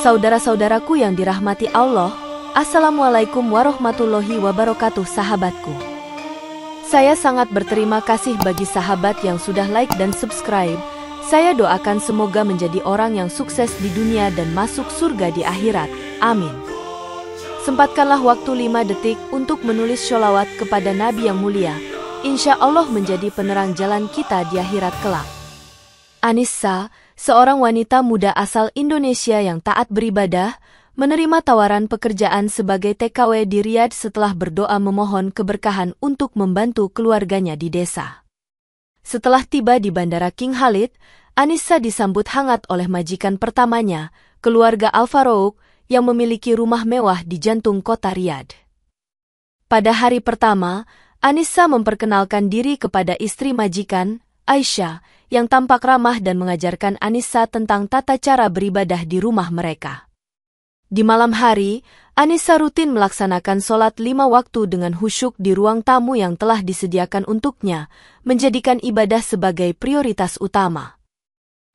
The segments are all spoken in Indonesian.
Saudara-saudaraku yang dirahmati Allah, Assalamualaikum warahmatullahi wabarakatuh sahabatku. Saya sangat berterima kasih bagi sahabat yang sudah like dan subscribe. Saya doakan semoga menjadi orang yang sukses di dunia dan masuk surga di akhirat. Amin. Sempatkanlah waktu 5 detik untuk menulis sholawat kepada Nabi yang mulia. Insya Allah menjadi penerang jalan kita di akhirat kelak. Anissa, seorang wanita muda asal Indonesia yang taat beribadah, menerima tawaran pekerjaan sebagai TKW di Riyadh setelah berdoa memohon keberkahan untuk membantu keluarganya di desa. Setelah tiba di Bandara King Khalid, Anissa disambut hangat oleh majikan pertamanya, keluarga Al-Farouk, yang memiliki rumah mewah di jantung kota Riyadh. Pada hari pertama, Anissa memperkenalkan diri kepada istri majikan, Aisyah, yang tampak ramah dan mengajarkan Anissa tentang tata cara beribadah di rumah mereka. Di malam hari, Anissa rutin melaksanakan sholat 5 waktu dengan khusyuk di ruang tamu yang telah disediakan untuknya, menjadikan ibadah sebagai prioritas utama.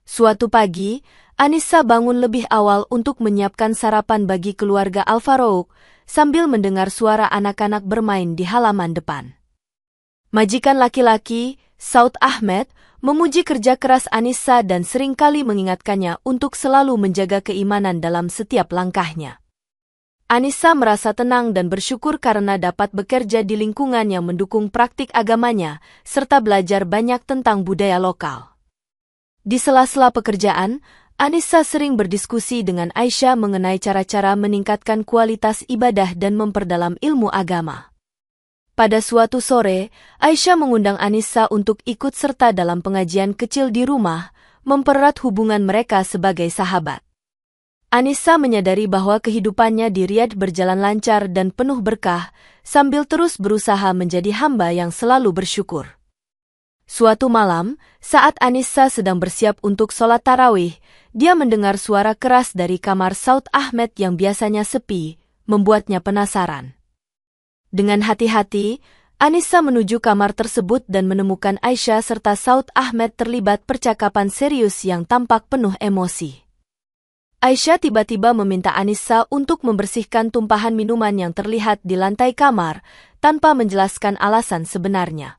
Suatu pagi, Anissa bangun lebih awal untuk menyiapkan sarapan bagi keluarga Al-Farouk, sambil mendengar suara anak-anak bermain di halaman depan. Majikan laki-laki, Saud Ahmed, memuji kerja keras Anissa dan seringkali mengingatkannya untuk selalu menjaga keimanan dalam setiap langkahnya. Anissa merasa tenang dan bersyukur karena dapat bekerja di lingkungan yang mendukung praktik agamanya, serta belajar banyak tentang budaya lokal. Di sela-sela pekerjaan, Anissa sering berdiskusi dengan Aisyah mengenai cara-cara meningkatkan kualitas ibadah dan memperdalam ilmu agama. Pada suatu sore, Aisyah mengundang Anissa untuk ikut serta dalam pengajian kecil di rumah, mempererat hubungan mereka sebagai sahabat. Anissa menyadari bahwa kehidupannya di Riyadh berjalan lancar dan penuh berkah, sambil terus berusaha menjadi hamba yang selalu bersyukur. Suatu malam, saat Anissa sedang bersiap untuk sholat tarawih, dia mendengar suara keras dari kamar Saud Ahmed yang biasanya sepi, membuatnya penasaran. Dengan hati-hati, Anissa menuju kamar tersebut dan menemukan Aisyah serta Saud Ahmed terlibat percakapan serius yang tampak penuh emosi. Aisyah tiba-tiba meminta Anissa untuk membersihkan tumpahan minuman yang terlihat di lantai kamar, tanpa menjelaskan alasan sebenarnya.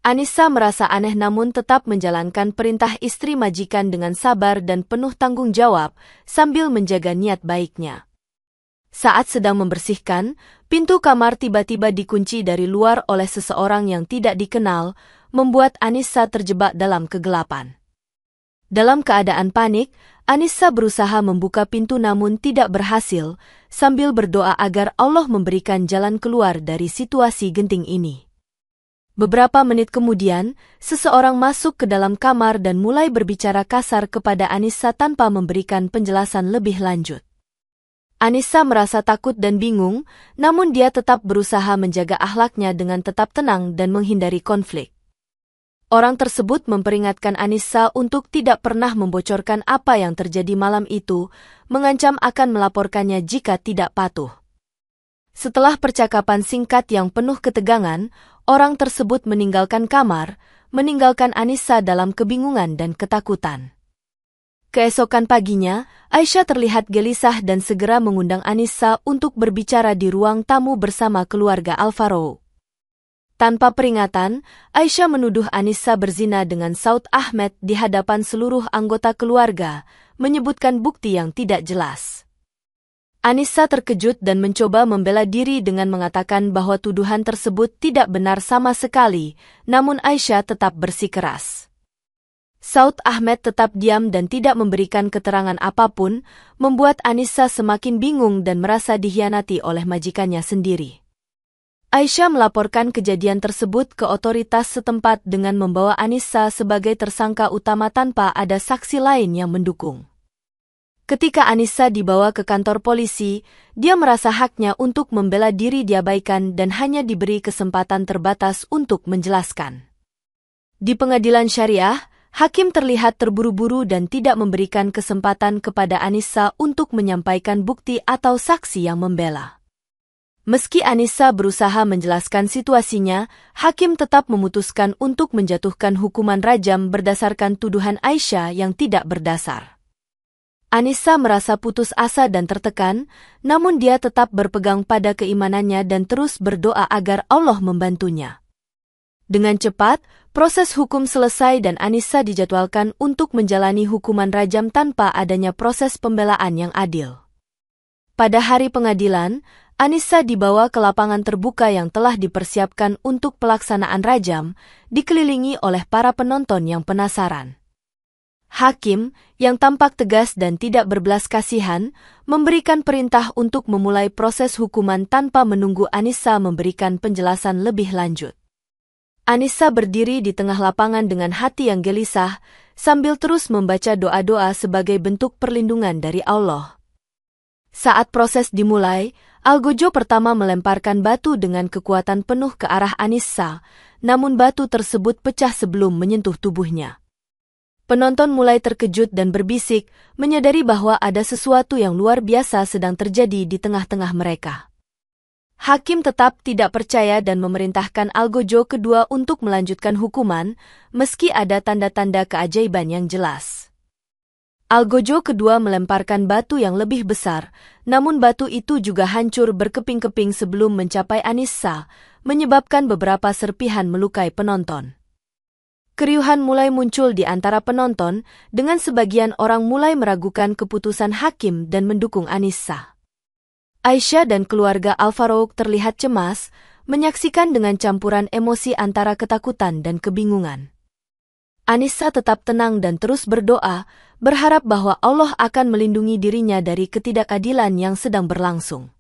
Anissa merasa aneh namun tetap menjalankan perintah istri majikan dengan sabar dan penuh tanggung jawab, sambil menjaga niat baiknya. Saat sedang membersihkan, pintu kamar tiba-tiba dikunci dari luar oleh seseorang yang tidak dikenal, membuat Anissa terjebak dalam kegelapan. Dalam keadaan panik, Anissa berusaha membuka pintu namun tidak berhasil, sambil berdoa agar Allah memberikan jalan keluar dari situasi genting ini. Beberapa menit kemudian, seseorang masuk ke dalam kamar dan mulai berbicara kasar kepada Anissa tanpa memberikan penjelasan lebih lanjut. Anissa merasa takut dan bingung, namun dia tetap berusaha menjaga akhlaknya dengan tetap tenang dan menghindari konflik. Orang tersebut memperingatkan Anissa untuk tidak pernah membocorkan apa yang terjadi malam itu, mengancam akan melaporkannya jika tidak patuh. Setelah percakapan singkat yang penuh ketegangan, orang tersebut meninggalkan kamar, meninggalkan Anissa dalam kebingungan dan ketakutan. Keesokan paginya, Aisyah terlihat gelisah dan segera mengundang Anissa untuk berbicara di ruang tamu bersama keluarga Al-Farouk. Tanpa peringatan, Aisyah menuduh Anissa berzina dengan Saud Ahmed di hadapan seluruh anggota keluarga, menyebutkan bukti yang tidak jelas. Anissa terkejut dan mencoba membela diri dengan mengatakan bahwa tuduhan tersebut tidak benar sama sekali, namun Aisyah tetap bersikeras. Saud Ahmed tetap diam dan tidak memberikan keterangan apapun, membuat Anissa semakin bingung dan merasa dikhianati oleh majikannya sendiri. Aisyah melaporkan kejadian tersebut ke otoritas setempat dengan membawa Anissa sebagai tersangka utama tanpa ada saksi lain yang mendukung. Ketika Anissa dibawa ke kantor polisi, dia merasa haknya untuk membela diri diabaikan dan hanya diberi kesempatan terbatas untuk menjelaskan. Di pengadilan syariah, hakim terlihat terburu-buru dan tidak memberikan kesempatan kepada Anissa untuk menyampaikan bukti atau saksi yang membela. Meski Anissa berusaha menjelaskan situasinya, hakim tetap memutuskan untuk menjatuhkan hukuman rajam berdasarkan tuduhan Aisyah yang tidak berdasar. Anissa merasa putus asa dan tertekan, namun dia tetap berpegang pada keimanannya dan terus berdoa agar Allah membantunya. Dengan cepat, proses hukum selesai dan Anissa dijadwalkan untuk menjalani hukuman rajam tanpa adanya proses pembelaan yang adil. Pada hari pengadilan, Anissa dibawa ke lapangan terbuka yang telah dipersiapkan untuk pelaksanaan rajam, dikelilingi oleh para penonton yang penasaran. Hakim, yang tampak tegas dan tidak berbelas kasihan, memberikan perintah untuk memulai proses hukuman tanpa menunggu Anissa memberikan penjelasan lebih lanjut. Anissa berdiri di tengah lapangan dengan hati yang gelisah, sambil terus membaca doa-doa sebagai bentuk perlindungan dari Allah. Saat proses dimulai, Algojo pertama melemparkan batu dengan kekuatan penuh ke arah Anissa, namun batu tersebut pecah sebelum menyentuh tubuhnya. Penonton mulai terkejut dan berbisik, menyadari bahwa ada sesuatu yang luar biasa sedang terjadi di tengah-tengah mereka. Hakim tetap tidak percaya dan memerintahkan Algojo kedua untuk melanjutkan hukuman, meski ada tanda-tanda keajaiban yang jelas. Algojo kedua melemparkan batu yang lebih besar, namun batu itu juga hancur berkeping-keping sebelum mencapai Anissa, menyebabkan beberapa serpihan melukai penonton. Keriuhan mulai muncul di antara penonton, dengan sebagian orang mulai meragukan keputusan hakim dan mendukung Anissa. Aisyah dan keluarga Al-Farouq terlihat cemas, menyaksikan dengan campuran emosi antara ketakutan dan kebingungan. Anissa tetap tenang dan terus berdoa, berharap bahwa Allah akan melindungi dirinya dari ketidakadilan yang sedang berlangsung.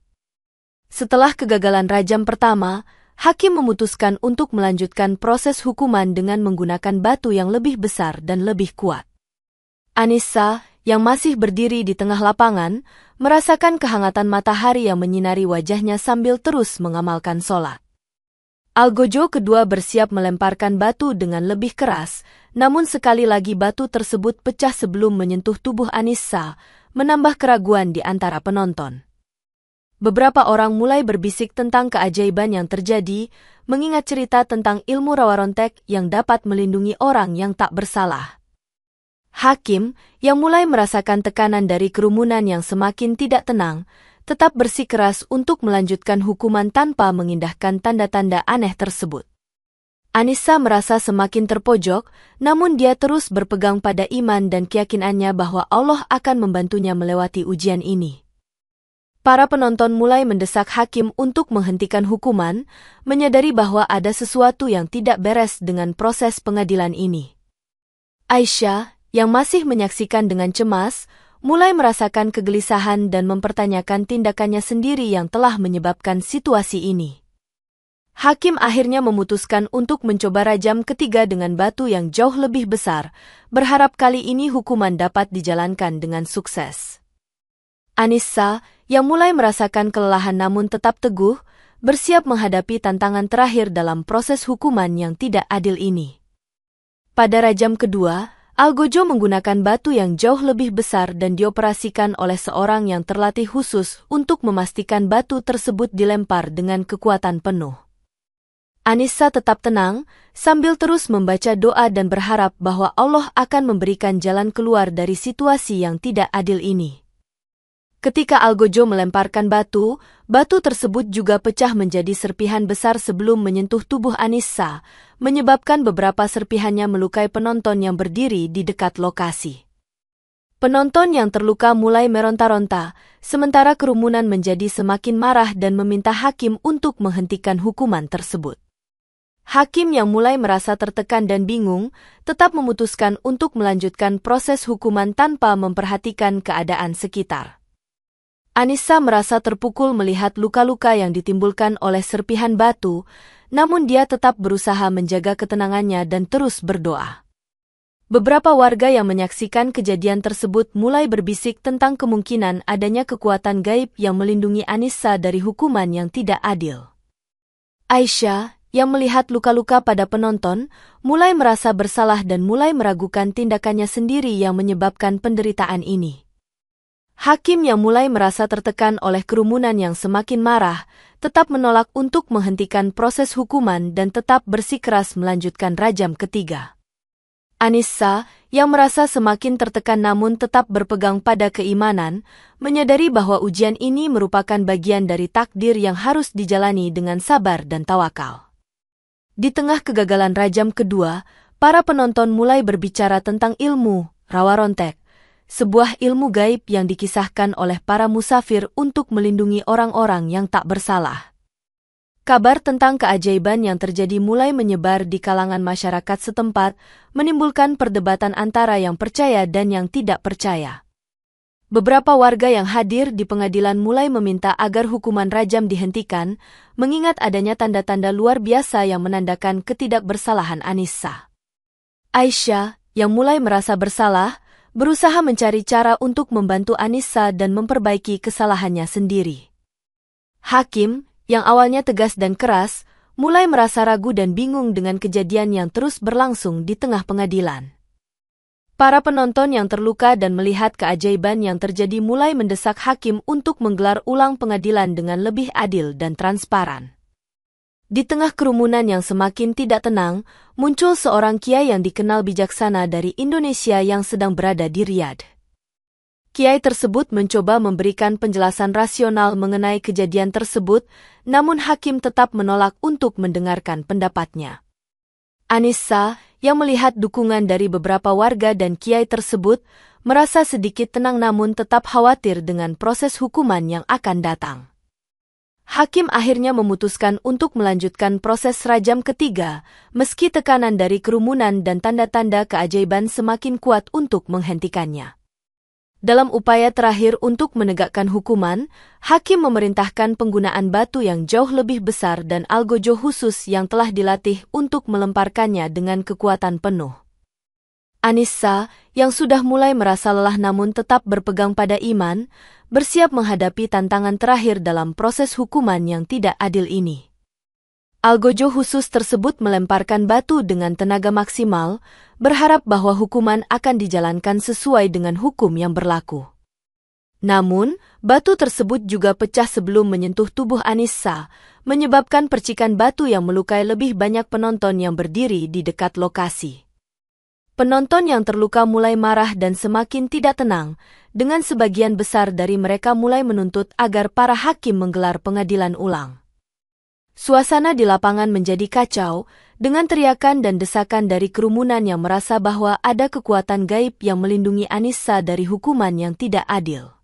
Setelah kegagalan rajam pertama, hakim memutuskan untuk melanjutkan proses hukuman dengan menggunakan batu yang lebih besar dan lebih kuat. Anissa, yang masih berdiri di tengah lapangan, merasakan kehangatan matahari yang menyinari wajahnya sambil terus mengamalkan sholat. Algojo kedua bersiap melemparkan batu dengan lebih keras, namun sekali lagi batu tersebut pecah sebelum menyentuh tubuh Anissa, menambah keraguan di antara penonton. Beberapa orang mulai berbisik tentang keajaiban yang terjadi, mengingat cerita tentang ilmu rawarontek yang dapat melindungi orang yang tak bersalah. Hakim, yang mulai merasakan tekanan dari kerumunan yang semakin tidak tenang, tetap bersikeras untuk melanjutkan hukuman tanpa mengindahkan tanda-tanda aneh tersebut. Anissa merasa semakin terpojok, namun dia terus berpegang pada iman dan keyakinannya bahwa Allah akan membantunya melewati ujian ini. Para penonton mulai mendesak hakim untuk menghentikan hukuman, menyadari bahwa ada sesuatu yang tidak beres dengan proses pengadilan ini. Aisyah, yang masih menyaksikan dengan cemas, mulai merasakan kegelisahan dan mempertanyakan tindakannya sendiri yang telah menyebabkan situasi ini. Hakim akhirnya memutuskan untuk mencoba rajam ketiga dengan batu yang jauh lebih besar, berharap kali ini hukuman dapat dijalankan dengan sukses. Anissa, yang mulai merasakan kelelahan namun tetap teguh, bersiap menghadapi tantangan terakhir dalam proses hukuman yang tidak adil ini. Pada rajam kedua, Algojo menggunakan batu yang jauh lebih besar dan dioperasikan oleh seorang yang terlatih khusus untuk memastikan batu tersebut dilempar dengan kekuatan penuh. Anissa tetap tenang, sambil terus membaca doa dan berharap bahwa Allah akan memberikan jalan keluar dari situasi yang tidak adil ini. Ketika Algojo melemparkan batu, batu tersebut juga pecah menjadi serpihan besar sebelum menyentuh tubuh Anissa, menyebabkan beberapa serpihannya melukai penonton yang berdiri di dekat lokasi. Penonton yang terluka mulai meronta-ronta, sementara kerumunan menjadi semakin marah dan meminta hakim untuk menghentikan hukuman tersebut. Hakim yang mulai merasa tertekan dan bingung, tetap memutuskan untuk melanjutkan proses hukuman tanpa memperhatikan keadaan sekitar. Anissa merasa terpukul melihat luka-luka yang ditimbulkan oleh serpihan batu, namun dia tetap berusaha menjaga ketenangannya dan terus berdoa. Beberapa warga yang menyaksikan kejadian tersebut mulai berbisik tentang kemungkinan adanya kekuatan gaib yang melindungi Anissa dari hukuman yang tidak adil. Aisyah, yang melihat luka-luka pada penonton, mulai merasa bersalah dan mulai meragukan tindakannya sendiri yang menyebabkan penderitaan ini. Hakim yang mulai merasa tertekan oleh kerumunan yang semakin marah, tetap menolak untuk menghentikan proses hukuman dan tetap bersikeras melanjutkan rajam ketiga. Anissa, yang merasa semakin tertekan namun tetap berpegang pada keimanan, menyadari bahwa ujian ini merupakan bagian dari takdir yang harus dijalani dengan sabar dan tawakal. Di tengah kegagalan rajam kedua, para penonton mulai berbicara tentang ilmu rawa rontek, sebuah ilmu gaib yang dikisahkan oleh para musafir untuk melindungi orang-orang yang tak bersalah. Kabar tentang keajaiban yang terjadi mulai menyebar di kalangan masyarakat setempat, menimbulkan perdebatan antara yang percaya dan yang tidak percaya. Beberapa warga yang hadir di pengadilan mulai meminta agar hukuman rajam dihentikan, mengingat adanya tanda-tanda luar biasa yang menandakan ketidakbersalahan Anissa. Aisyah, yang mulai merasa bersalah, berusaha mencari cara untuk membantu Anissa dan memperbaiki kesalahannya sendiri. Hakim, yang awalnya tegas dan keras, mulai merasa ragu dan bingung dengan kejadian yang terus berlangsung di tengah pengadilan. Para penonton yang terluka dan melihat keajaiban yang terjadi mulai mendesak hakim untuk menggelar ulang pengadilan dengan lebih adil dan transparan. Di tengah kerumunan yang semakin tidak tenang, muncul seorang kiai yang dikenal bijaksana dari Indonesia yang sedang berada di Riyadh. Kiai tersebut mencoba memberikan penjelasan rasional mengenai kejadian tersebut, namun hakim tetap menolak untuk mendengarkan pendapatnya. Anissa, yang melihat dukungan dari beberapa warga dan kiai tersebut, merasa sedikit tenang namun tetap khawatir dengan proses hukuman yang akan datang. Hakim akhirnya memutuskan untuk melanjutkan proses rajam ketiga, meski tekanan dari kerumunan dan tanda-tanda keajaiban semakin kuat untuk menghentikannya. Dalam upaya terakhir untuk menegakkan hukuman, hakim memerintahkan penggunaan batu yang jauh lebih besar dan algojo khusus yang telah dilatih untuk melemparkannya dengan kekuatan penuh. Anissa, yang sudah mulai merasa lelah namun tetap berpegang pada iman, bersiap menghadapi tantangan terakhir dalam proses hukuman yang tidak adil ini. Algojo khusus tersebut melemparkan batu dengan tenaga maksimal, berharap bahwa hukuman akan dijalankan sesuai dengan hukum yang berlaku. Namun, batu tersebut juga pecah sebelum menyentuh tubuh Anissa, menyebabkan percikan batu yang melukai lebih banyak penonton yang berdiri di dekat lokasi. Penonton yang terluka mulai marah dan semakin tidak tenang, dengan sebagian besar dari mereka mulai menuntut agar para hakim menggelar pengadilan ulang. Suasana di lapangan menjadi kacau, dengan teriakan dan desakan dari kerumunan yang merasa bahwa ada kekuatan gaib yang melindungi Anissa dari hukuman yang tidak adil.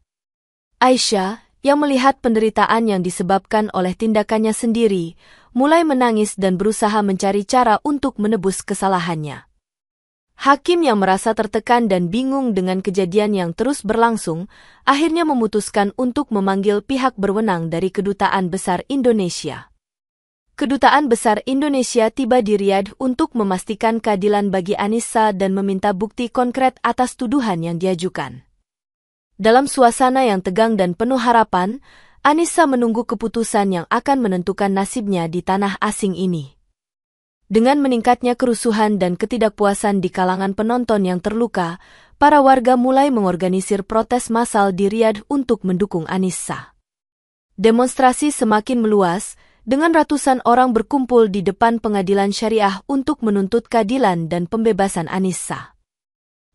Aisyah, yang melihat penderitaan yang disebabkan oleh tindakannya sendiri, mulai menangis dan berusaha mencari cara untuk menebus kesalahannya. Hakim yang merasa tertekan dan bingung dengan kejadian yang terus berlangsung, akhirnya memutuskan untuk memanggil pihak berwenang dari Kedutaan Besar Indonesia. Kedutaan Besar Indonesia tiba di Riyadh untuk memastikan keadilan bagi Anissa dan meminta bukti konkret atas tuduhan yang diajukan. Dalam suasana yang tegang dan penuh harapan, Anissa menunggu keputusan yang akan menentukan nasibnya di tanah asing ini. Dengan meningkatnya kerusuhan dan ketidakpuasan di kalangan penonton yang terluka, para warga mulai mengorganisir protes massal di Riyadh untuk mendukung Anissa. Demonstrasi semakin meluas, dengan ratusan orang berkumpul di depan pengadilan syariah untuk menuntut keadilan dan pembebasan Anissa.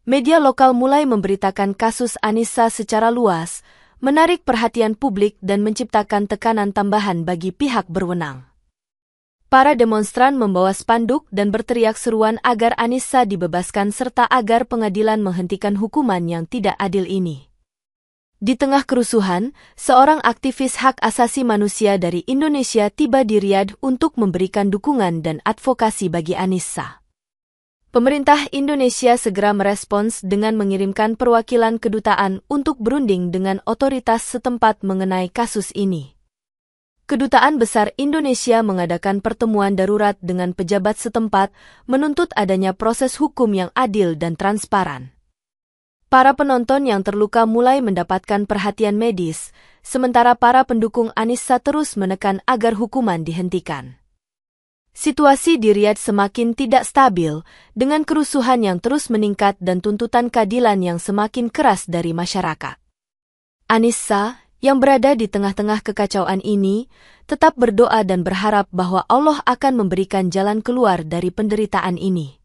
Media lokal mulai memberitakan kasus Anissa secara luas, menarik perhatian publik dan menciptakan tekanan tambahan bagi pihak berwenang. Para demonstran membawa spanduk dan berteriak seruan agar Anissa dibebaskan serta agar pengadilan menghentikan hukuman yang tidak adil ini. Di tengah kerusuhan, seorang aktivis hak asasi manusia dari Indonesia tiba di Riyadh untuk memberikan dukungan dan advokasi bagi Anissa. Pemerintah Indonesia segera merespons dengan mengirimkan perwakilan kedutaan untuk berunding dengan otoritas setempat mengenai kasus ini. Kedutaan Besar Indonesia mengadakan pertemuan darurat dengan pejabat setempat, menuntut adanya proses hukum yang adil dan transparan. Para penonton yang terluka mulai mendapatkan perhatian medis, sementara para pendukung Anissa terus menekan agar hukuman dihentikan. Situasi di Riyadh semakin tidak stabil, dengan kerusuhan yang terus meningkat dan tuntutan keadilan yang semakin keras dari masyarakat. Anissa, yang berada di tengah-tengah kekacauan ini, tetap berdoa dan berharap bahwa Allah akan memberikan jalan keluar dari penderitaan ini.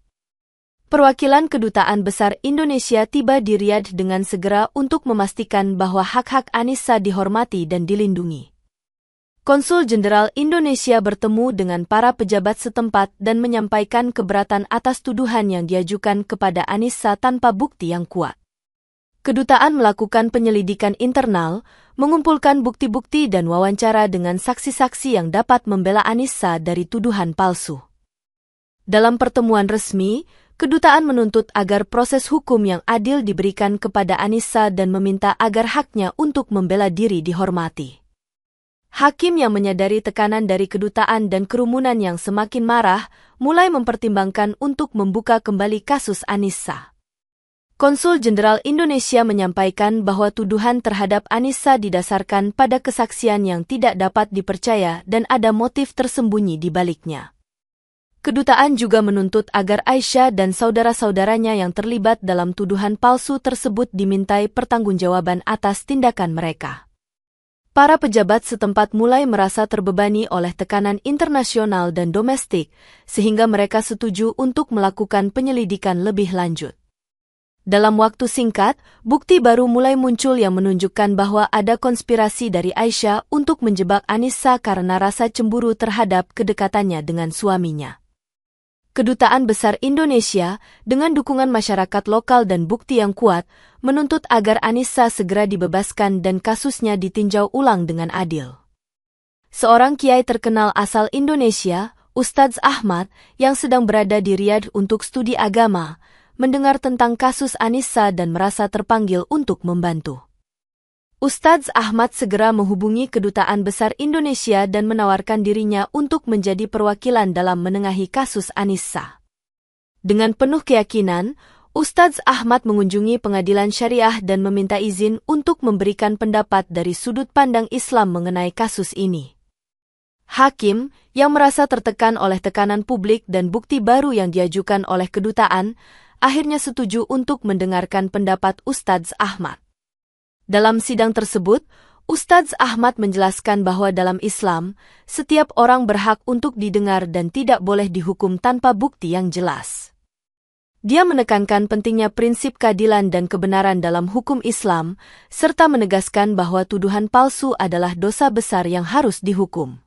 Perwakilan Kedutaan Besar Indonesia tiba di Riyadh dengan segera untuk memastikan bahwa hak-hak Annisa dihormati dan dilindungi. Konsul Jenderal Indonesia bertemu dengan para pejabat setempat dan menyampaikan keberatan atas tuduhan yang diajukan kepada Annisa tanpa bukti yang kuat. Kedutaan melakukan penyelidikan internal, mengumpulkan bukti-bukti dan wawancara dengan saksi-saksi yang dapat membela Annisa dari tuduhan palsu. Dalam pertemuan resmi, Kedutaan menuntut agar proses hukum yang adil diberikan kepada Annisa dan meminta agar haknya untuk membela diri dihormati. Hakim yang menyadari tekanan dari kedutaan dan kerumunan yang semakin marah, mulai mempertimbangkan untuk membuka kembali kasus Annisa. Konsul Jenderal Indonesia menyampaikan bahwa tuduhan terhadap Annisa didasarkan pada kesaksian yang tidak dapat dipercaya dan ada motif tersembunyi di baliknya. Kedutaan juga menuntut agar Aisyah dan saudara-saudaranya yang terlibat dalam tuduhan palsu tersebut dimintai pertanggungjawaban atas tindakan mereka. Para pejabat setempat mulai merasa terbebani oleh tekanan internasional dan domestik, sehingga mereka setuju untuk melakukan penyelidikan lebih lanjut. Dalam waktu singkat, bukti baru mulai muncul yang menunjukkan bahwa ada konspirasi dari Aisyah untuk menjebak Annisa karena rasa cemburu terhadap kedekatannya dengan suaminya. Kedutaan Besar Indonesia, dengan dukungan masyarakat lokal dan bukti yang kuat, menuntut agar Annisa segera dibebaskan dan kasusnya ditinjau ulang dengan adil. Seorang kiai terkenal asal Indonesia, Ustadz Ahmad, yang sedang berada di Riyadh untuk studi agama, mendengar tentang kasus Annisa dan merasa terpanggil untuk membantu. Ustadz Ahmad segera menghubungi Kedutaan Besar Indonesia dan menawarkan dirinya untuk menjadi perwakilan dalam menengahi kasus Annisa. Dengan penuh keyakinan, Ustadz Ahmad mengunjungi pengadilan syariah dan meminta izin untuk memberikan pendapat dari sudut pandang Islam mengenai kasus ini. Hakim, yang merasa tertekan oleh tekanan publik dan bukti baru yang diajukan oleh kedutaan, akhirnya setuju untuk mendengarkan pendapat Ustadz Ahmad. Dalam sidang tersebut, Ustadz Ahmad menjelaskan bahwa dalam Islam, setiap orang berhak untuk didengar dan tidak boleh dihukum tanpa bukti yang jelas. Dia menekankan pentingnya prinsip keadilan dan kebenaran dalam hukum Islam, serta menegaskan bahwa tuduhan palsu adalah dosa besar yang harus dihukum.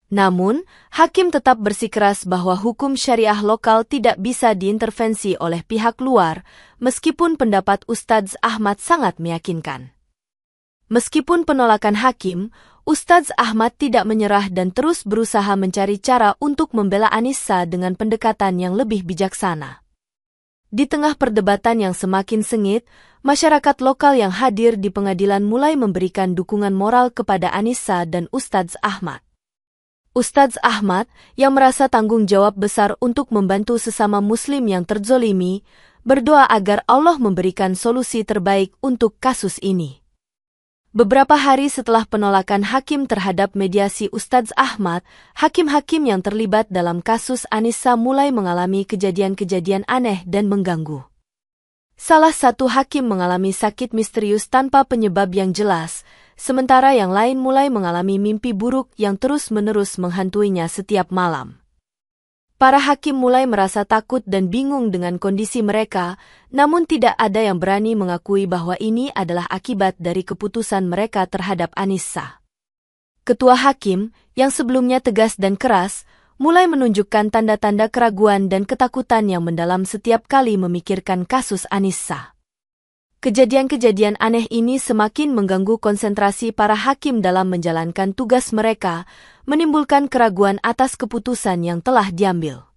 Namun, hakim tetap bersikeras bahwa hukum syariah lokal tidak bisa diintervensi oleh pihak luar, meskipun pendapat Ustadz Ahmad sangat meyakinkan. Meskipun penolakan hakim, Ustadz Ahmad tidak menyerah dan terus berusaha mencari cara untuk membela Annisa dengan pendekatan yang lebih bijaksana. Di tengah perdebatan yang semakin sengit, masyarakat lokal yang hadir di pengadilan mulai memberikan dukungan moral kepada Annisa dan Ustadz Ahmad. Ustadz Ahmad, yang merasa tanggung jawab besar untuk membantu sesama muslim yang terzolimi, berdoa agar Allah memberikan solusi terbaik untuk kasus ini. Beberapa hari setelah penolakan hakim terhadap mediasi Ustadz Ahmad, hakim-hakim yang terlibat dalam kasus Annisa mulai mengalami kejadian-kejadian aneh dan mengganggu. Salah satu hakim mengalami sakit misterius tanpa penyebab yang jelas, sementara yang lain mulai mengalami mimpi buruk yang terus-menerus menghantuinya setiap malam. Para hakim mulai merasa takut dan bingung dengan kondisi mereka, namun tidak ada yang berani mengakui bahwa ini adalah akibat dari keputusan mereka terhadap Annisa. Ketua hakim, yang sebelumnya tegas dan keras, mulai menunjukkan tanda-tanda keraguan dan ketakutan yang mendalam setiap kali memikirkan kasus Annisa. Kejadian-kejadian aneh ini semakin mengganggu konsentrasi para hakim dalam menjalankan tugas mereka, menimbulkan keraguan atas keputusan yang telah diambil.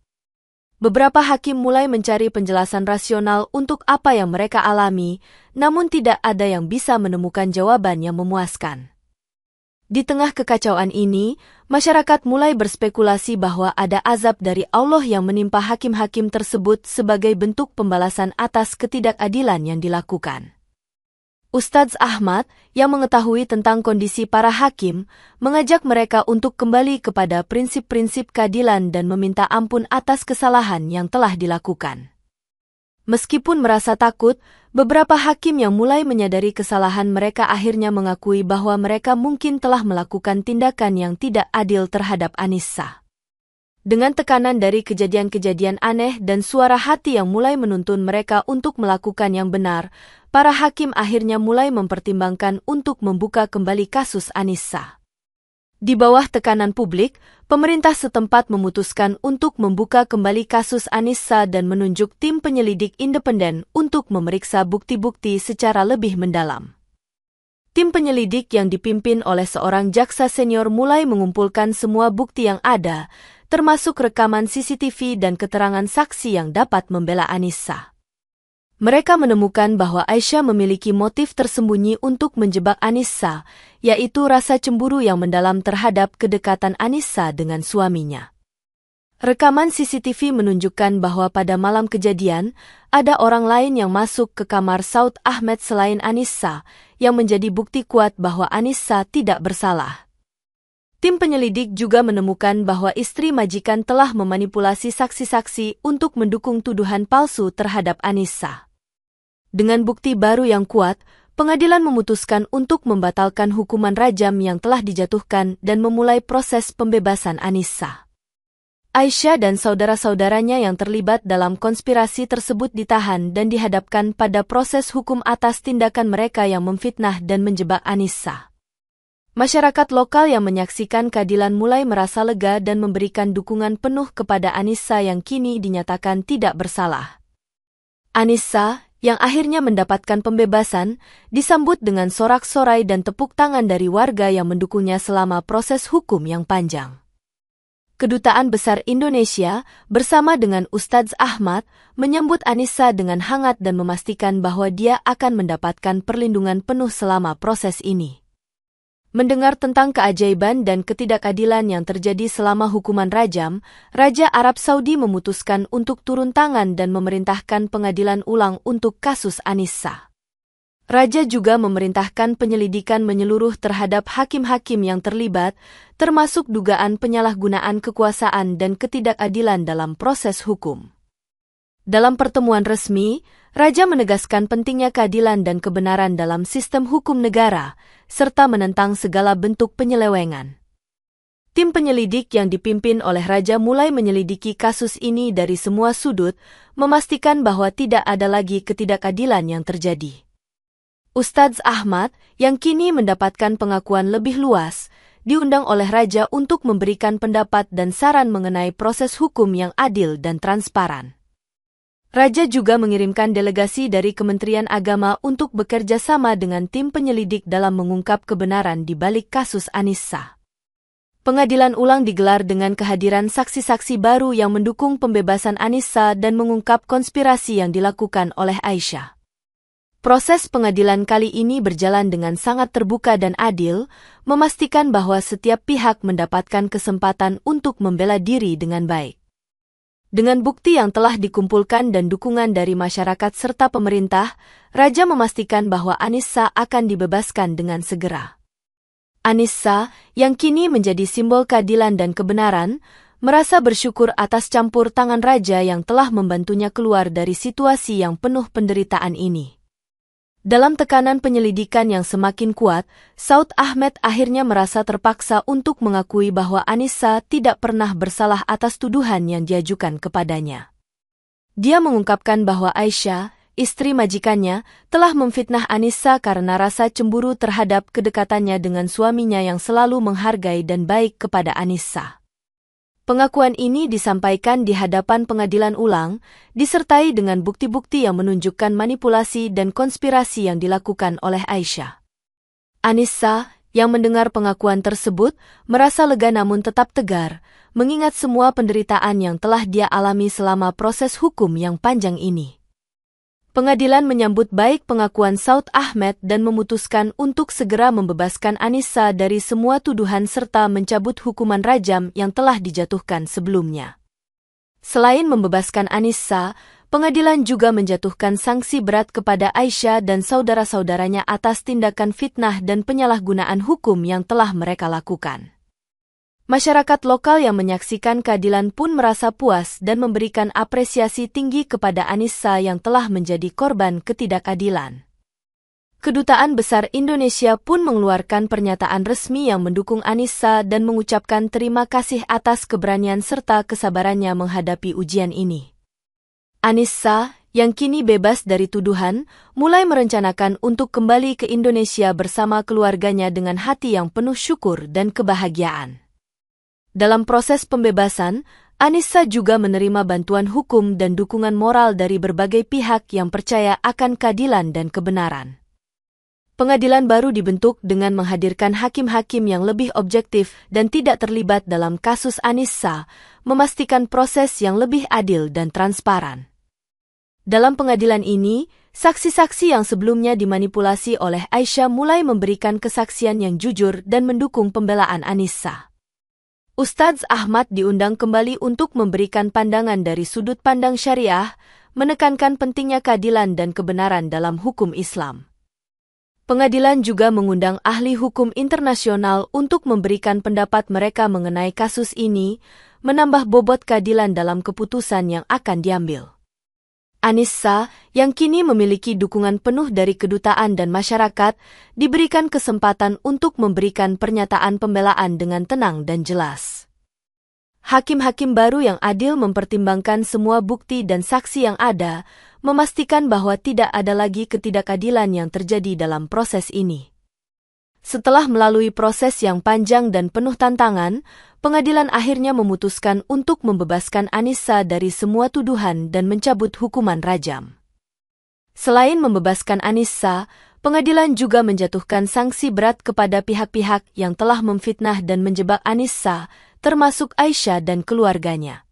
Beberapa hakim mulai mencari penjelasan rasional untuk apa yang mereka alami, namun tidak ada yang bisa menemukan jawaban yang memuaskan. Di tengah kekacauan ini, masyarakat mulai berspekulasi bahwa ada azab dari Allah yang menimpa hakim-hakim tersebut sebagai bentuk pembalasan atas ketidakadilan yang dilakukan. Ustadz Ahmad, yang mengetahui tentang kondisi para hakim, mengajak mereka untuk kembali kepada prinsip-prinsip keadilan dan meminta ampun atas kesalahan yang telah dilakukan. Meskipun merasa takut, beberapa hakim yang mulai menyadari kesalahan mereka akhirnya mengakui bahwa mereka mungkin telah melakukan tindakan yang tidak adil terhadap Annisa. Dengan tekanan dari kejadian-kejadian aneh dan suara hati yang mulai menuntun mereka untuk melakukan yang benar, para hakim akhirnya mulai mempertimbangkan untuk membuka kembali kasus Anissa. Di bawah tekanan publik, pemerintah setempat memutuskan untuk membuka kembali kasus Anissa dan menunjuk tim penyelidik independen untuk memeriksa bukti-bukti secara lebih mendalam. Tim penyelidik yang dipimpin oleh seorang jaksa senior mulai mengumpulkan semua bukti yang ada, termasuk rekaman CCTV dan keterangan saksi yang dapat membela Anissa. Mereka menemukan bahwa Aisyah memiliki motif tersembunyi untuk menjebak Anissa, yaitu rasa cemburu yang mendalam terhadap kedekatan Anissa dengan suaminya. Rekaman CCTV menunjukkan bahwa pada malam kejadian, ada orang lain yang masuk ke kamar Saud Ahmed selain Anissa, yang menjadi bukti kuat bahwa Anissa tidak bersalah. Tim penyelidik juga menemukan bahwa istri majikan telah memanipulasi saksi-saksi untuk mendukung tuduhan palsu terhadap Anissa. Dengan bukti baru yang kuat, pengadilan memutuskan untuk membatalkan hukuman rajam yang telah dijatuhkan dan memulai proses pembebasan Anissa. Aisyah dan saudara-saudaranya yang terlibat dalam konspirasi tersebut ditahan dan dihadapkan pada proses hukum atas tindakan mereka yang memfitnah dan menjebak Anissa. Masyarakat lokal yang menyaksikan keadilan mulai merasa lega dan memberikan dukungan penuh kepada Anissa yang kini dinyatakan tidak bersalah. Anissa, yang akhirnya mendapatkan pembebasan, disambut dengan sorak-sorai dan tepuk tangan dari warga yang mendukungnya selama proses hukum yang panjang. Kedutaan Besar Indonesia, bersama dengan Ustadz Ahmad, menyambut Anissa dengan hangat dan memastikan bahwa dia akan mendapatkan perlindungan penuh selama proses ini. Mendengar tentang keajaiban dan ketidakadilan yang terjadi selama hukuman rajam, Raja Arab Saudi memutuskan untuk turun tangan dan memerintahkan pengadilan ulang untuk kasus Anissa. Raja juga memerintahkan penyelidikan menyeluruh terhadap hakim-hakim yang terlibat, termasuk dugaan penyalahgunaan kekuasaan dan ketidakadilan dalam proses hukum. Dalam pertemuan resmi, Raja menegaskan pentingnya keadilan dan kebenaran dalam sistem hukum negara, serta menentang segala bentuk penyelewengan. Tim penyelidik yang dipimpin oleh Raja mulai menyelidiki kasus ini dari semua sudut, memastikan bahwa tidak ada lagi ketidakadilan yang terjadi. Ustadz Ahmad, yang kini mendapatkan pengakuan lebih luas, diundang oleh Raja untuk memberikan pendapat dan saran mengenai proses hukum yang adil dan transparan. Raja juga mengirimkan delegasi dari Kementerian Agama untuk bekerja sama dengan tim penyelidik dalam mengungkap kebenaran di balik kasus Anissa. Pengadilan ulang digelar dengan kehadiran saksi-saksi baru yang mendukung pembebasan Anissa dan mengungkap konspirasi yang dilakukan oleh Aisyah. Proses pengadilan kali ini berjalan dengan sangat terbuka dan adil, memastikan bahwa setiap pihak mendapatkan kesempatan untuk membela diri dengan baik. Dengan bukti yang telah dikumpulkan dan dukungan dari masyarakat serta pemerintah, Raja memastikan bahwa Anissa akan dibebaskan dengan segera. Anissa, yang kini menjadi simbol keadilan dan kebenaran, merasa bersyukur atas campur tangan Raja yang telah membantunya keluar dari situasi yang penuh penderitaan ini. Dalam tekanan penyelidikan yang semakin kuat, Saud Ahmed akhirnya merasa terpaksa untuk mengakui bahwa Anissa tidak pernah bersalah atas tuduhan yang diajukan kepadanya. Dia mengungkapkan bahwa Aisyah, istri majikannya, telah memfitnah Anissa karena rasa cemburu terhadap kedekatannya dengan suaminya yang selalu menghargai dan baik kepada Anissa. Pengakuan ini disampaikan di hadapan pengadilan ulang, disertai dengan bukti-bukti yang menunjukkan manipulasi dan konspirasi yang dilakukan oleh Aisyah. Anissa, yang mendengar pengakuan tersebut, merasa lega namun tetap tegar, mengingat semua penderitaan yang telah dia alami selama proses hukum yang panjang ini. Pengadilan menyambut baik pengakuan Saud Ahmed dan memutuskan untuk segera membebaskan Anissa dari semua tuduhan serta mencabut hukuman rajam yang telah dijatuhkan sebelumnya. Selain membebaskan Anissa, pengadilan juga menjatuhkan sanksi berat kepada Aisyah dan saudara-saudaranya atas tindakan fitnah dan penyalahgunaan hukum yang telah mereka lakukan. Masyarakat lokal yang menyaksikan keadilan pun merasa puas dan memberikan apresiasi tinggi kepada Anissa yang telah menjadi korban ketidakadilan. Kedutaan Besar Indonesia pun mengeluarkan pernyataan resmi yang mendukung Annisa dan mengucapkan terima kasih atas keberanian serta kesabarannya menghadapi ujian ini. Annisa, yang kini bebas dari tuduhan, mulai merencanakan untuk kembali ke Indonesia bersama keluarganya dengan hati yang penuh syukur dan kebahagiaan. Dalam proses pembebasan, Annisa juga menerima bantuan hukum dan dukungan moral dari berbagai pihak yang percaya akan keadilan dan kebenaran. Pengadilan baru dibentuk dengan menghadirkan hakim-hakim yang lebih objektif dan tidak terlibat dalam kasus Annisa, memastikan proses yang lebih adil dan transparan. Dalam pengadilan ini, saksi-saksi yang sebelumnya dimanipulasi oleh Aisyah mulai memberikan kesaksian yang jujur dan mendukung pembelaan Annisa. Ustadz Ahmad diundang kembali untuk memberikan pandangan dari sudut pandang syariah, menekankan pentingnya keadilan dan kebenaran dalam hukum Islam. Pengadilan juga mengundang ahli hukum internasional untuk memberikan pendapat mereka mengenai kasus ini, menambah bobot keadilan dalam keputusan yang akan diambil. Annisa, yang kini memiliki dukungan penuh dari kedutaan dan masyarakat, diberikan kesempatan untuk memberikan pernyataan pembelaan dengan tenang dan jelas. Hakim-hakim baru yang adil mempertimbangkan semua bukti dan saksi yang ada, memastikan bahwa tidak ada lagi ketidakadilan yang terjadi dalam proses ini. Setelah melalui proses yang panjang dan penuh tantangan, pengadilan akhirnya memutuskan untuk membebaskan Annisa dari semua tuduhan dan mencabut hukuman rajam. Selain membebaskan Annisa, pengadilan juga menjatuhkan sanksi berat kepada pihak-pihak yang telah memfitnah dan menjebak Annisa, termasuk Aisyah dan keluarganya.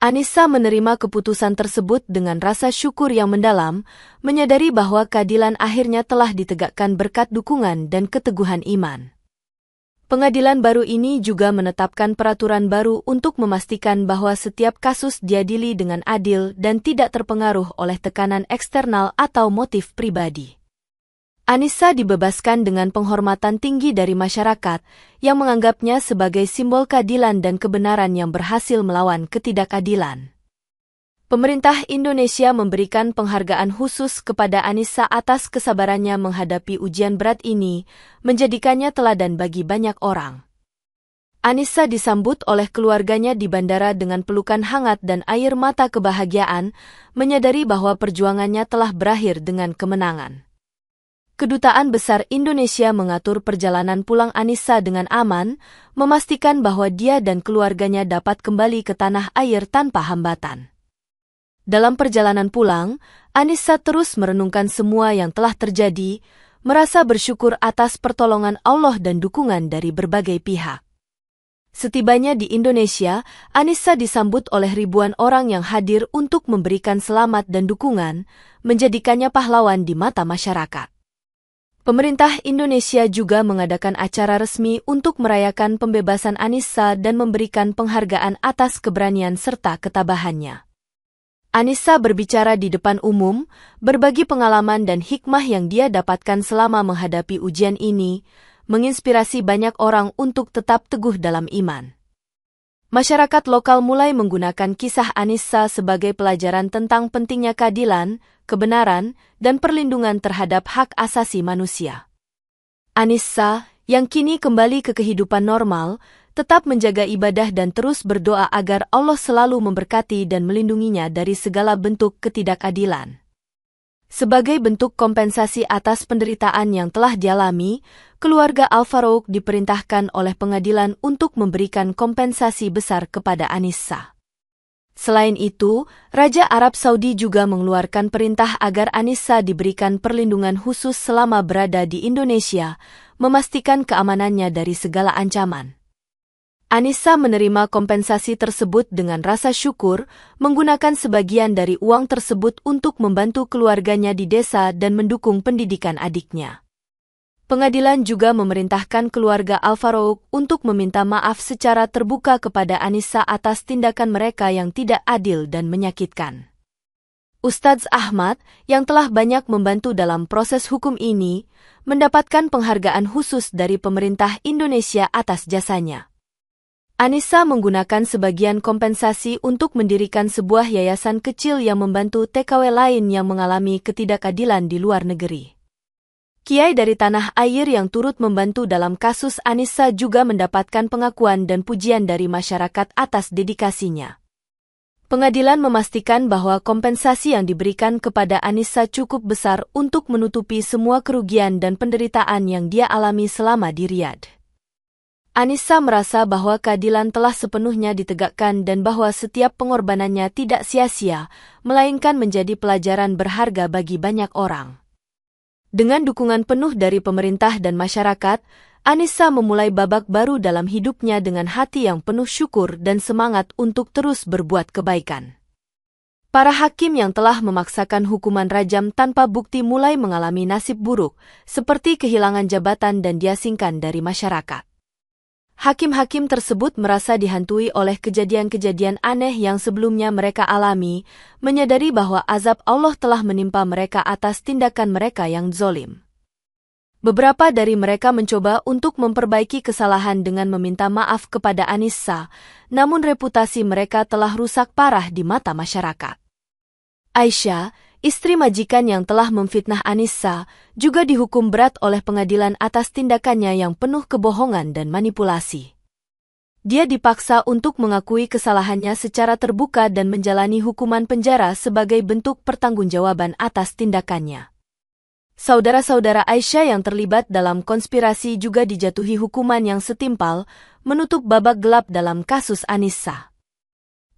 Annisa menerima keputusan tersebut dengan rasa syukur yang mendalam, menyadari bahwa keadilan akhirnya telah ditegakkan berkat dukungan dan keteguhan iman. Pengadilan baru ini juga menetapkan peraturan baru untuk memastikan bahwa setiap kasus diadili dengan adil dan tidak terpengaruh oleh tekanan eksternal atau motif pribadi. Annisa dibebaskan dengan penghormatan tinggi dari masyarakat yang menganggapnya sebagai simbol keadilan dan kebenaran yang berhasil melawan ketidakadilan. Pemerintah Indonesia memberikan penghargaan khusus kepada Annisa atas kesabarannya menghadapi ujian berat ini, menjadikannya teladan bagi banyak orang. Annisa disambut oleh keluarganya di bandara dengan pelukan hangat dan air mata kebahagiaan, menyadari bahwa perjuangannya telah berakhir dengan kemenangan. Kedutaan Besar Indonesia mengatur perjalanan pulang Annisa dengan aman, memastikan bahwa dia dan keluarganya dapat kembali ke tanah air tanpa hambatan. Dalam perjalanan pulang, Annisa terus merenungkan semua yang telah terjadi, merasa bersyukur atas pertolongan Allah dan dukungan dari berbagai pihak. Setibanya di Indonesia, Annisa disambut oleh ribuan orang yang hadir untuk memberikan selamat dan dukungan, menjadikannya pahlawan di mata masyarakat. Pemerintah Indonesia juga mengadakan acara resmi untuk merayakan pembebasan Annisa dan memberikan penghargaan atas keberanian serta ketabahannya. Annisa berbicara di depan umum, berbagi pengalaman dan hikmah yang dia dapatkan selama menghadapi ujian ini, menginspirasi banyak orang untuk tetap teguh dalam iman. Masyarakat lokal mulai menggunakan kisah Annisa sebagai pelajaran tentang pentingnya keadilan, kebenaran, dan perlindungan terhadap hak asasi manusia. Annisa, yang kini kembali ke kehidupan normal, tetap menjaga ibadah dan terus berdoa agar Allah selalu memberkati dan melindunginya dari segala bentuk ketidakadilan. Sebagai bentuk kompensasi atas penderitaan yang telah dialami, keluarga Al-Farouq diperintahkan oleh pengadilan untuk memberikan kompensasi besar kepada Annisa. Selain itu, Raja Arab Saudi juga mengeluarkan perintah agar Annisa diberikan perlindungan khusus selama berada di Indonesia, memastikan keamanannya dari segala ancaman. Annisa menerima kompensasi tersebut dengan rasa syukur, menggunakan sebagian dari uang tersebut untuk membantu keluarganya di desa dan mendukung pendidikan adiknya. Pengadilan juga memerintahkan keluarga Al-Farouq untuk meminta maaf secara terbuka kepada Annisa atas tindakan mereka yang tidak adil dan menyakitkan. Ustadz Ahmad, yang telah banyak membantu dalam proses hukum ini, mendapatkan penghargaan khusus dari pemerintah Indonesia atas jasanya. Annisa menggunakan sebagian kompensasi untuk mendirikan sebuah yayasan kecil yang membantu TKW lain yang mengalami ketidakadilan di luar negeri. Kiai dari tanah air yang turut membantu dalam kasus Anissa juga mendapatkan pengakuan dan pujian dari masyarakat atas dedikasinya. Pengadilan memastikan bahwa kompensasi yang diberikan kepada Anissa cukup besar untuk menutupi semua kerugian dan penderitaan yang dia alami selama di Riyadh. Anissa merasa bahwa keadilan telah sepenuhnya ditegakkan dan bahwa setiap pengorbanannya tidak sia-sia, melainkan menjadi pelajaran berharga bagi banyak orang. Dengan dukungan penuh dari pemerintah dan masyarakat, Anissa memulai babak baru dalam hidupnya dengan hati yang penuh syukur dan semangat untuk terus berbuat kebaikan. Para hakim yang telah memaksakan hukuman rajam tanpa bukti mulai mengalami nasib buruk, seperti kehilangan jabatan dan diasingkan dari masyarakat. Hakim-hakim tersebut merasa dihantui oleh kejadian-kejadian aneh yang sebelumnya mereka alami, menyadari bahwa azab Allah telah menimpa mereka atas tindakan mereka yang zalim. Beberapa dari mereka mencoba untuk memperbaiki kesalahan dengan meminta maaf kepada Anissa, namun reputasi mereka telah rusak parah di mata masyarakat. Aisyah, istri majikan yang telah memfitnah Anissa, juga dihukum berat oleh pengadilan atas tindakannya yang penuh kebohongan dan manipulasi. Dia dipaksa untuk mengakui kesalahannya secara terbuka dan menjalani hukuman penjara sebagai bentuk pertanggungjawaban atas tindakannya. Saudara-saudara Aisyah yang terlibat dalam konspirasi juga dijatuhi hukuman yang setimpal, menutup babak gelap dalam kasus Anissa.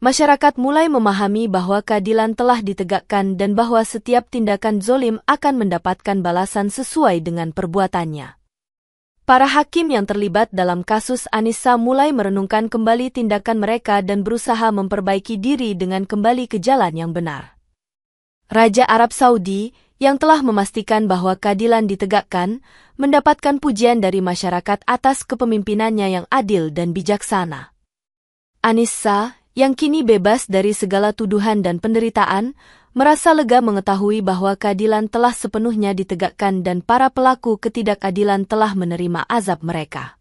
Masyarakat mulai memahami bahwa keadilan telah ditegakkan dan bahwa setiap tindakan zalim akan mendapatkan balasan sesuai dengan perbuatannya. Para hakim yang terlibat dalam kasus Anissa mulai merenungkan kembali tindakan mereka dan berusaha memperbaiki diri dengan kembali ke jalan yang benar. Raja Arab Saudi, yang telah memastikan bahwa keadilan ditegakkan, mendapatkan pujian dari masyarakat atas kepemimpinannya yang adil dan bijaksana. Anissa, yang kini bebas dari segala tuduhan dan penderitaan, merasa lega mengetahui bahwa keadilan telah sepenuhnya ditegakkan dan para pelaku ketidakadilan telah menerima azab mereka.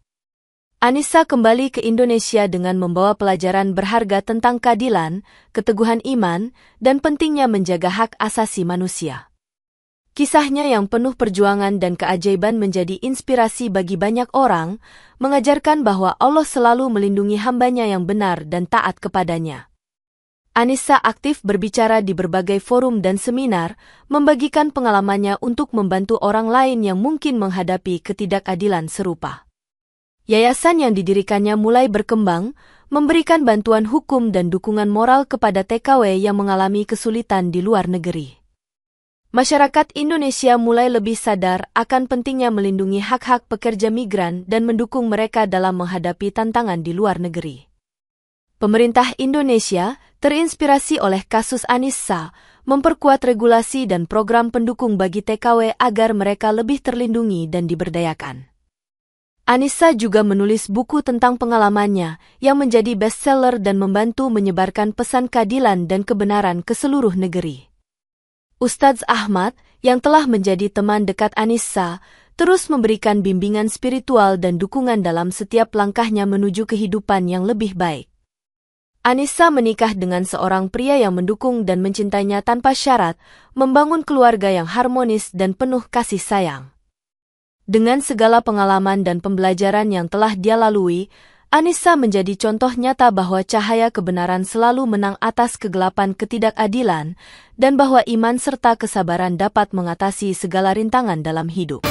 Anissa kembali ke Indonesia dengan membawa pelajaran berharga tentang keadilan, keteguhan iman, dan pentingnya menjaga hak asasi manusia. Kisahnya yang penuh perjuangan dan keajaiban menjadi inspirasi bagi banyak orang, mengajarkan bahwa Allah selalu melindungi hambanya yang benar dan taat kepadanya. Anissa aktif berbicara di berbagai forum dan seminar, membagikan pengalamannya untuk membantu orang lain yang mungkin menghadapi ketidakadilan serupa. Yayasan yang didirikannya mulai berkembang, memberikan bantuan hukum dan dukungan moral kepada TKW yang mengalami kesulitan di luar negeri. Masyarakat Indonesia mulai lebih sadar akan pentingnya melindungi hak-hak pekerja migran dan mendukung mereka dalam menghadapi tantangan di luar negeri. Pemerintah Indonesia, terinspirasi oleh kasus Anissa, memperkuat regulasi dan program pendukung bagi TKW agar mereka lebih terlindungi dan diberdayakan. Anissa juga menulis buku tentang pengalamannya yang menjadi bestseller dan membantu menyebarkan pesan keadilan dan kebenaran ke seluruh negeri. Ustadz Ahmad, yang telah menjadi teman dekat Anissa, terus memberikan bimbingan spiritual dan dukungan dalam setiap langkahnya menuju kehidupan yang lebih baik. Anissa menikah dengan seorang pria yang mendukung dan mencintainya tanpa syarat, membangun keluarga yang harmonis dan penuh kasih sayang. Dengan segala pengalaman dan pembelajaran yang telah dia lalui, Anissa menjadi contoh nyata bahwa cahaya kebenaran selalu menang atas kegelapan ketidakadilan, dan bahwa iman serta kesabaran dapat mengatasi segala rintangan dalam hidup.